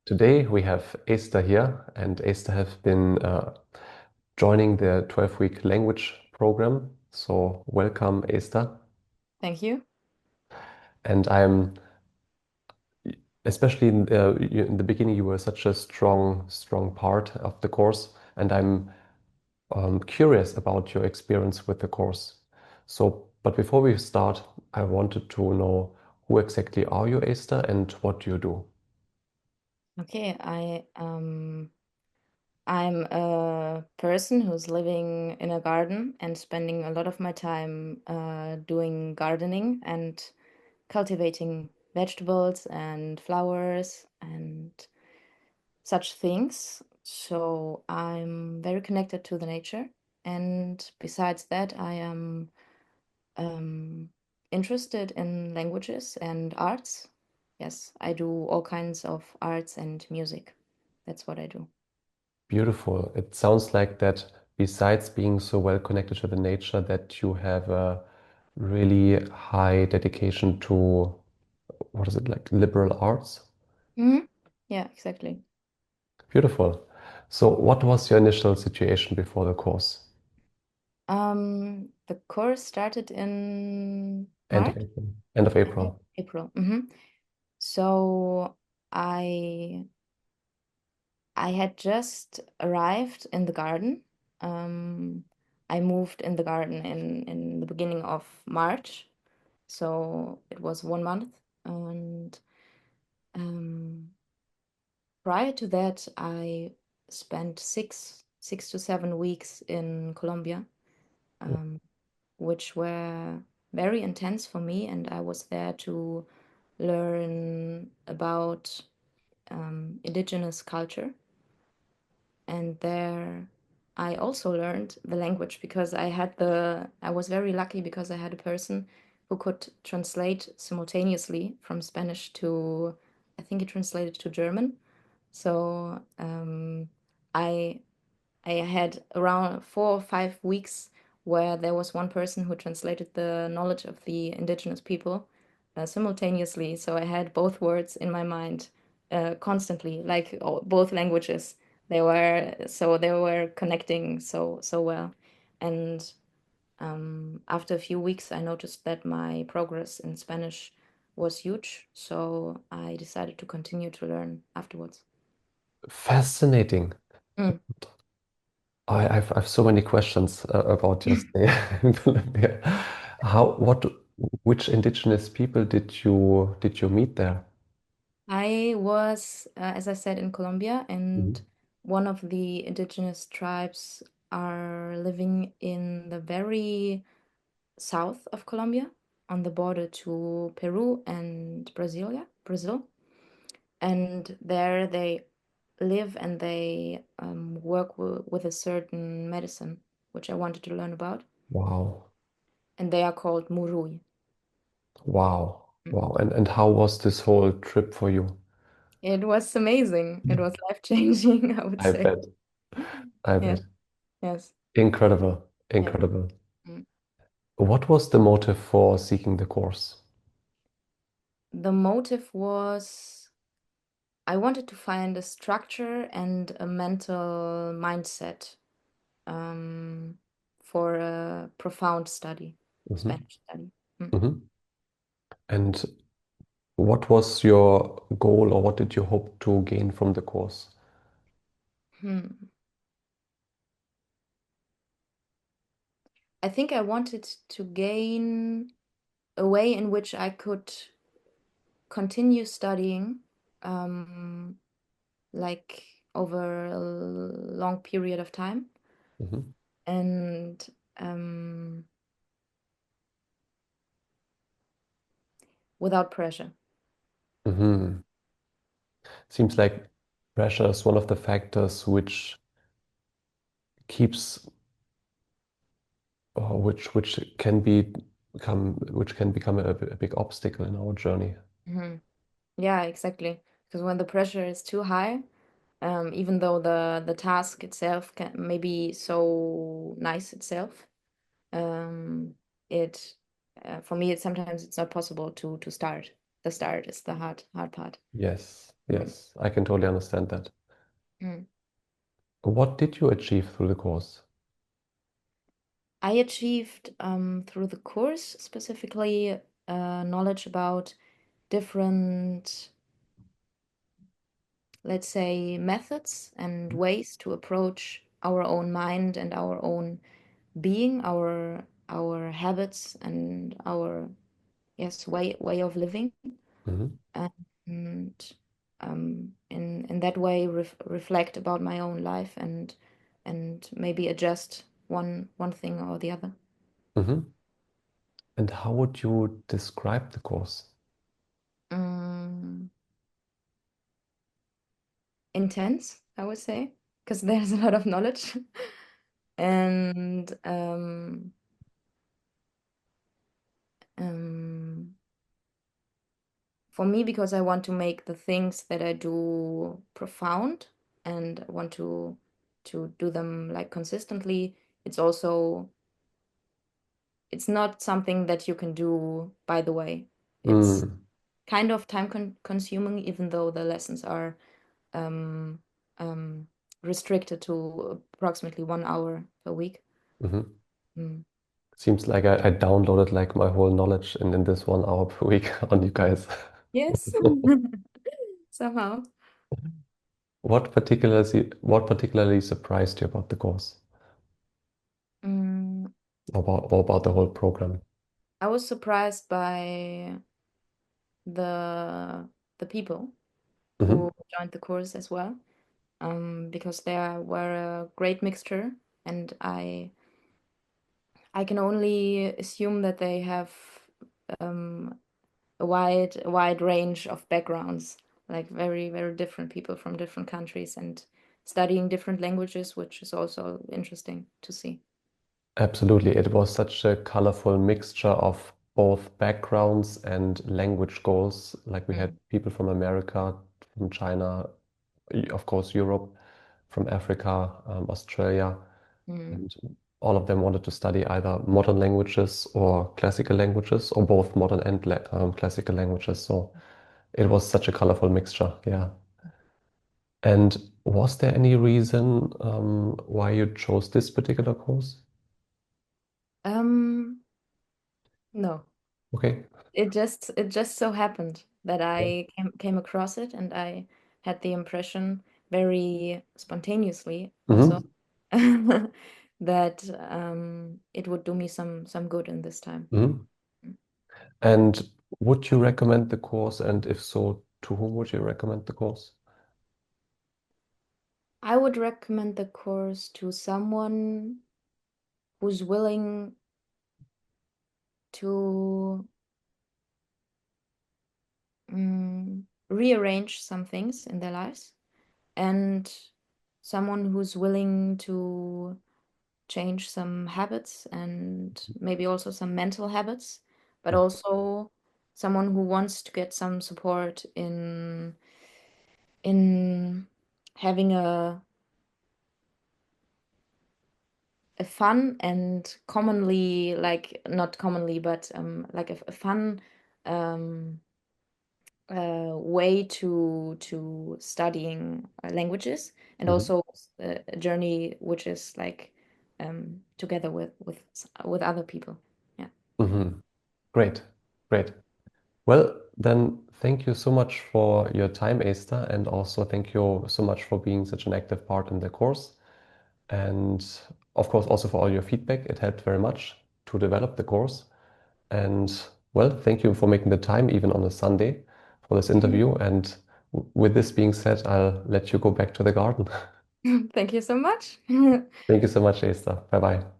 Today we have Esther here, and Esther has been joining the 12-week language program. So welcome, Esther. Thank you. And I'm especially in the beginning, you were such a strong part of the course, and I'm curious about your experience with the course. So, but before we start, I wanted to know who exactly are you, Esther, and what do you do? Okay, I'm a person who's living in a garden and spending a lot of my time doing gardening and cultivating vegetables and flowers and such things. So I'm very connected to the nature. And besides that, I am um, interested in languages and arts. Yes, I do all kinds of arts and music. That's what I do. Beautiful. It sounds like that besides being so well connected to the nature, that you have a really high dedication to, what is it, like liberal arts? Hmm. Yeah, exactly. Beautiful. So what was your initial situation before the course? The course started in End of March, April. End of end of April. April. So I I had just arrived in the garden. Um, I moved in the garden in the beginning of March. So it was 1 month. And um, prior to that, I spent six to 7 weeks in Colombia, um, which were very intense for me. And I was there to learn about indigenous culture. And there I also learned the language because I was very lucky because I had a person who could translate simultaneously from Spanish to, I think it translated to German. So I I had around 4 or 5 weeks where there was one person who translated the knowledge of the indigenous people simultaneously. So I had both words in my mind constantly, like both languages. They were connecting so well. And after a few weeks, I noticed that my progress in Spanish was huge. So I decided to continue to learn afterwards. Fascinating. Mm. I've so many questions about your stay in Colombia. What, which indigenous people did you meet there? I was, as I said, in Colombia, and Mhm. one of the indigenous tribes are living in the very south of Colombia, on the border to Peru and Brazil, yeah, Brazil. And there they live and they work with a certain medicine, which I wanted to learn about, Wow. and they are called Murui. Wow. Mm. Wow. And how was this whole trip for you? It was amazing. It was life-changing, I would I say. bet. I Yes, bet. yes. Incredible. Yeah. Incredible. Mm. What was the motive for seeking the course? The motive was I wanted to find a structure and a mental mindset um, for a profound study, Hmm. Spanish study. Mm. Hmm. And what was your goal, or what did you hope to gain from the course? Hmm. I think I wanted to gain a way in which I could continue studying, um, like over a long period of time, Hmm. and um, without pressure. Hmm. Seems like pressure is one of the factors which keeps, or which can become a big obstacle in our journey. Mhm. Yeah, exactly. Because when the pressure is too high, even though the task itself can maybe so nice itself, um, it for me it sometimes it's not possible to start. the start is the hard part. Yes, Mm. yes, I can totally understand that. Mm. What did you achieve through the course? I achieved through the course specifically knowledge about different, let's say, methods and ways to approach our own mind and our own being, our habits and our, yes, way of living, Hmm. and in that way reflect about my own life and maybe adjust one thing or the other. Hmm. And how would you describe the course? Mm, intense, I would say, because there's a lot of knowledge. And um, for me, because I want to make the things that I do profound and want to do them like consistently, it's also it's not something that you can do by the way. It's Mm. kind of time consuming, even though the lessons are um, restricted to approximately 1 hour per week. Hmm. Mm. Seems like I downloaded like my whole knowledge in this 1 hour per week on you guys. Yes, somehow. What particularly surprised you about the course? Mm, Or about the whole program? I was surprised by the the people Hmm. who joined the course as well, because there were a great mixture, and I can only assume that they have um, a wide range of backgrounds, like very different people from different countries and studying different languages, which is also interesting to see. Absolutely. It was such a colorful mixture of both backgrounds and language goals. Like we had Mm, people from America, from China, of course, Europe, from Africa, Australia, mm. and all of them wanted to study either modern languages or classical languages, or both modern and classical languages. So it was such a colorful mixture. Yeah. And was there any reason why you chose this particular course? Um, no. Okay. It just so happened that Yeah. I came across it, and I had the impression very spontaneously also Hmm. that it would do me some good in this time. Hmm. And would you recommend the course? And if so, to whom would you recommend the course? I would recommend the course to someone who's willing to rearrange some things in their lives, and someone who's willing to change some habits and maybe also some mental habits, but also someone who wants to get some support in having a fun and commonly, like not commonly, but like a fun um, way to studying languages, and Hmm. also a journey which is like together with other people. Yeah. Hmm. Great, great. Well, then thank you so much for your time, Esther, and also thank you so much for being such an active part in the course. And of course, also for all your feedback. It helped very much to develop the course. And well, thank you for making the time, even on a Sunday, for this interview. And with this being said, I'll let you go back to the garden. Thank you so much. Thank you so much, Esther. Bye bye.